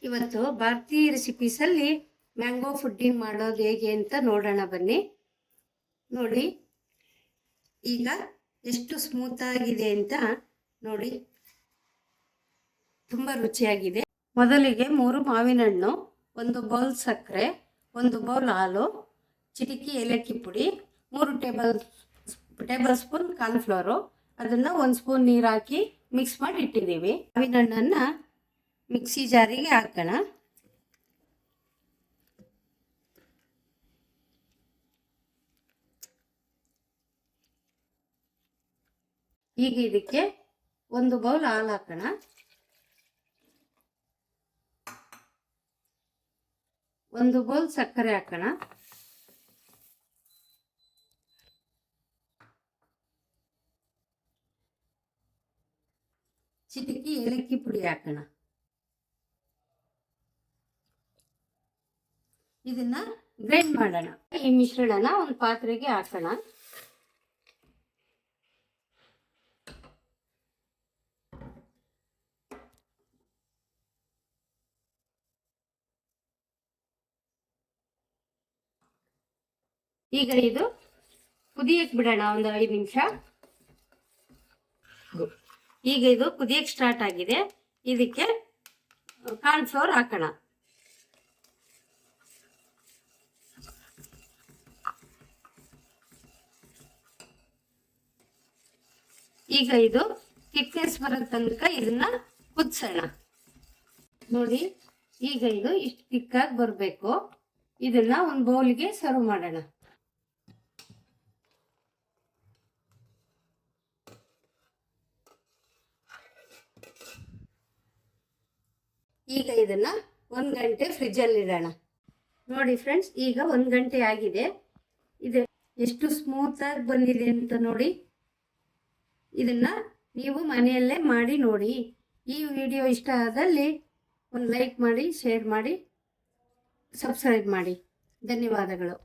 ಇವತ್ತು ಭಾರತೀಯ ರೆಸಿಪೀಸಲ್ಲಿ mango pudding ಮಾಡೋದು ಹೇಗೆ ಅಂತ ನೋಡೋಣ ಬನ್ನಿ. ನೋಡಿ ಈಗ ಎಷ್ಟು ಸ್ಮೂತ್ ಆಗಿದೆ ಅಂತ ನೋಡಿ, ತುಂಬ ರುಚಿಯಾಗಿದೆ. ಮೊದಲಿಗೆ 3 ಮಾವಿನ ಹಣ್ಣು, 1 ಬೌಲ್ ಸಕ್ಕರೆ, 1 ಬೌಲ್ ಹಾಲು, ಚಿಟಿಕೆ ಏಲಕ್ಕಿ ಪುಡಿ, 3 ಟೇಬಲ್ ಸ್ಪೂನ್ ಕಾರ್ನ್ಫ್ಲೋರು, ಅದನ್ನು 1 ಸ್ಪೂನ್ ನೀರು ಹಾಕಿ ಮಿಕ್ಸ್ ಮಾಡಿ ಇಟ್ಟಿದ್ದೀವಿ. ಮಾವಿನ ಹಣ್ಣನ್ನು ಮಿಕ್ಸಿ ಜಾರಿಗೆ ಹಾಕೋಣ. ಈಗ ಇದಕ್ಕೆ 1 ಬೌಲ್ ಹಾಲು ಹಾಕೋಣ. ಒಂದು ಬೌಲ್ ಸಕ್ಕರೆ ಹಾಕೋಣ. ಚಿಟಿಕೆ ಏಲಕ್ಕಿ ಪುಡಿ ಹಾಕೋಣ. ಇದನ್ನ ಗ್ರೈಂಡ್ ಮಾಡೋಣ. ಈ ಮಿಶ್ರಣನ ಒಂದು ಪಾತ್ರೆಗೆ ಹಾಕೋಣ. ಈಗ ಇದು ಕುದಿಯಕ್ಕೆ ಬಿಡೋಣ ಒಂದು 5 ನಿಮಿಷ. ಈಗ ಇದು ಕುದಿಯಕ್ಕೆ ಸ್ಟಾರ್ಟ್ ಆಗಿದೆ. ಇದಕ್ಕೆ ಕಾರ್ನ್ಫ್ಲೋರ್ ಹಾಕೋಣ. ಈಗ ಇದು ಥಿಕ್ನೆಸ್ ಬರೋ ತನಕ ಇದನ್ನ ಕುದಿಸೋಣ. ನೋಡಿ ಈಗ ಇದು ಇಷ್ಟು ತಿಕ್ಕಾಗಿ ಬರಬೇಕು. ಇದನ್ನ ಒಂದು ಬೌಲ್ಗೆ ಸರ್ವ್ ಮಾಡೋಣ. ಈಗ ಇದನ್ನ 1 ಗಂಟೆ ಫ್ರಿಜ್ಜಲ್ಲಿ ಇಡೋಣ. ನೋಡಿ ಫ್ರೆಂಡ್ಸ್, ಈಗ 1 ಗಂಟೆ ಆಗಿದೆ. ಇದು ಎಷ್ಟು ಸ್ಮೂತ್ ಆಗಿ ಬಂದಿದೆ ಅಂತ ನೋಡಿ. ಇದನ್ನ ನೀವು ಮನೆಯಲ್ಲೇ ಮಾಡಿ ನೋಡಿ. ಈ ವಿಡಿಯೋ ಇಷ್ಟ ಆದಲ್ಲಿ ಒಂದು ಲೈಕ್ ಮಾಡಿ, ಶೇರ್ ಮಾಡಿ, ಸಬ್ಸ್ಕ್ರೈಬ್ ಮಾಡಿ. ಧನ್ಯವಾದಗಳು.